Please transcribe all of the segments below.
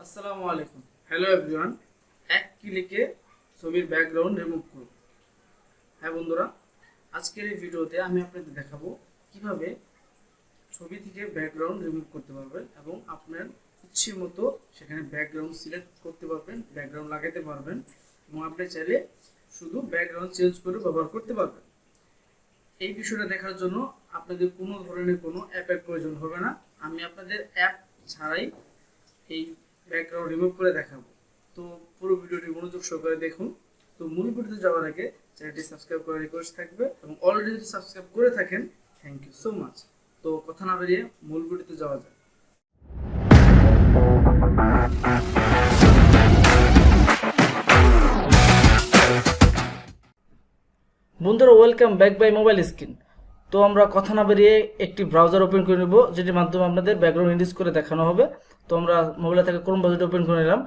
আসসালামু আলাইকুম। Hello everyone. এক ক্লিকে ছবির ব্যাকগ্রাউন্ড রিমুভ করুন। হ্যাঁ বন্ধুরা, আজকের এই ভিডিওতে আমি আপনাদের দেখাবো কিভাবে ছবি থেকে ব্যাকগ্রাউন্ড রিমুভ করতে পারবেন এবং আপনার ইচ্ছে মতো সেখানে ব্যাকগ্রাউন্ড সিলেক্ট করতে পারবেন, ব্যাকগ্রাউন্ড লাগাতে পারবেন এবং আপনি চাইলে শুধু ব্যাকগ্রাউন্ড চেঞ্জ করে ব্যবহার করতে পারবেন। এই বিষয়টা দেখার জন্য আপনাদের কোনো ধরনের কোনো অ্যাপের প্রয়োজন হবে না। আমি আপনাদের অ্যাপ ছাড়াই এই ব্যাকগ্রাউন্ড রিমুভ করে দেখাবো। তো পুরো ভিডিওটি মনোযোগ সহকারে দেখুন। তো মূল ভিডিওতে যাওয়ার আগে চ্যানেলটি সাবস্ক্রাইব করার রিকোয়েস্ট থাকবে এবং অলরেডি যদি সাবস্ক্রাইব করে থাকেন থ্যাংক ইউ সো মাচ। তো কথা না বেরিয়ে মূল ভিডিওতে যাওয়া যায়। বন্ধুরা, welcome back by mobile screen. তো আমরা কথা না বেরিয়ে একটি ব্রাউজার ওপেন করে নেব, যেটির মাধ্যমে আপনাদের ব্যাকগ্রাউন্ড ইন্ডিস করে দেখানো হবে। তো আমরা মোবাইলে থেকে ক্রোম ব্রাউজারটি ওপেন করে নিলাম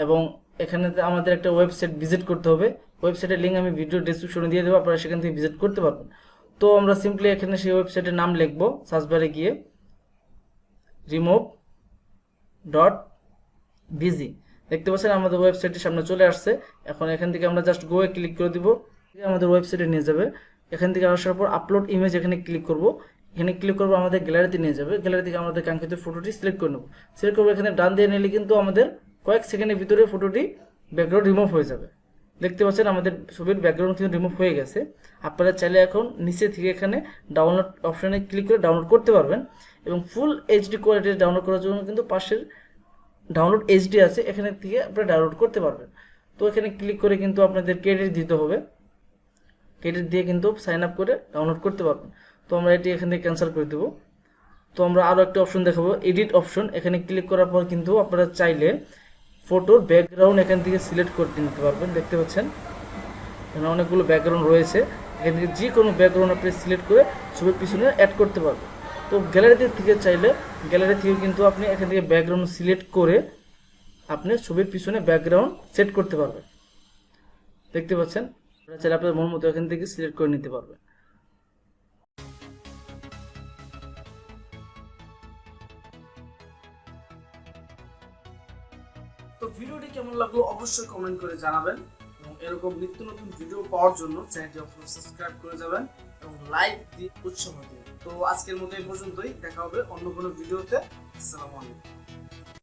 এবং এখানে আমাদের একটা ওয়েবসাইট ভিজিট করতে হবে। ওয়েবসাইটের লিঙ্ক আমি ভিডিও ডেসক্রিপশনে দিয়ে দেবো, আপনারা সেখান থেকে ভিজিট করতে পারবেন। তো আমরা সিম্পলি এখানে সেই ওয়েবসাইটের নাম লিখবো, সার্চ বারে গিয়ে remove.bg দেখতে পাচ্ছেন আমাদের ওয়েবসাইটের সামনে চলে আসছে। এখন এখান থেকে আমরা জাস্ট গো এ ক্লিক করে দিব, আমাদের ওয়েবসাইটে নিয়ে যাবে। এখান থেকে আসার পর আপলোড ইমেজ এখানে ক্লিক করব। এখানে ক্লিক করবো, আমাদের গ্যালারিতে নিয়ে যাবে। গ্যালারি থেকে আমাদের কাঙ্ক্ষিত ফটোটি সিলেক্ট করে নেব। সিলেক্ট করবো, এখানে ডান দিয়ে নিলে কিন্তু আমাদের কয়েক সেকেন্ডের ভিতরে ফটোটি ব্যাকগ্রাউন্ড রিমুভ হয়ে যাবে। দেখতে পাচ্ছেন আমাদের ছবির ব্যাকগ্রাউন্ড কিন্তু রিমুভ হয়ে গেছে। আপনারা চাইলে এখন নিচে থেকে এখানে ডাউনলোড অপশানে ক্লিক করে ডাউনলোড করতে পারবেন এবং ফুল এইচডি কোয়ালিটি ডাউনলোড করার জন্য কিন্তু পাশের ডাউনলোড এইচডি আছে, এখানে থেকে আপনারা ডাউনলোড করতে পারবেন। তো এখানে ক্লিক করে কিন্তু আপনাদের ক্রেডিট দিতে হবে, ক্রেডিট দিয়ে কিন্তু সাইন আপ করে ডাউনলোড করতে পারবেন। তো আমরা এটি এখান থেকে ক্যান্সেল করে দেবো। তো আমরা আরও একটা অপশন দেখাবো, এডিট অপশন। এখানে ক্লিক করার পর কিন্তু আপনারা চাইলে ফটোর ব্যাকগ্রাউন্ড এখান থেকে সিলেক্ট করে নিতে পারবেন। দেখতে পাচ্ছেন এখানে অনেকগুলো ব্যাকগ্রাউন্ড রয়েছে, এখান থেকে যে কোনো ব্যাকগ্রাউন্ড আপনি সিলেক্ট করে ছবির পিছনে অ্যাড করতে পারবেন। তো গ্যালারিতে থেকে চাইলে গ্যালারি থেকে কিন্তু আপনি এখান থেকে ব্যাকগ্রাউন্ড সিলেক্ট করে আপনি ছবির পিছনে ব্যাকগ্রাউন্ড সেট করতে পারবেন। দেখতে পাচ্ছেন, চাইলে আপনার মন মতো এখান থেকে সিলেক্ট করে নিতে পারবেন। তো ভিডিওটি কেমন লাগলো অবশ্যই কমেন্ট করে জানাবেন এবং এরকম নিত্য নতুন ভিডিও পাওয়ার জন্য চ্যানেলটি অবশ্যই সাবস্ক্রাইব করে যাবেন এবং লাইক দিয়ে উৎসাহ দিন। তো আজকের মতো এই পর্যন্তই, দেখা হবে অন্য কোনো ভিডিওতে। আসসালামু আলাইকুম।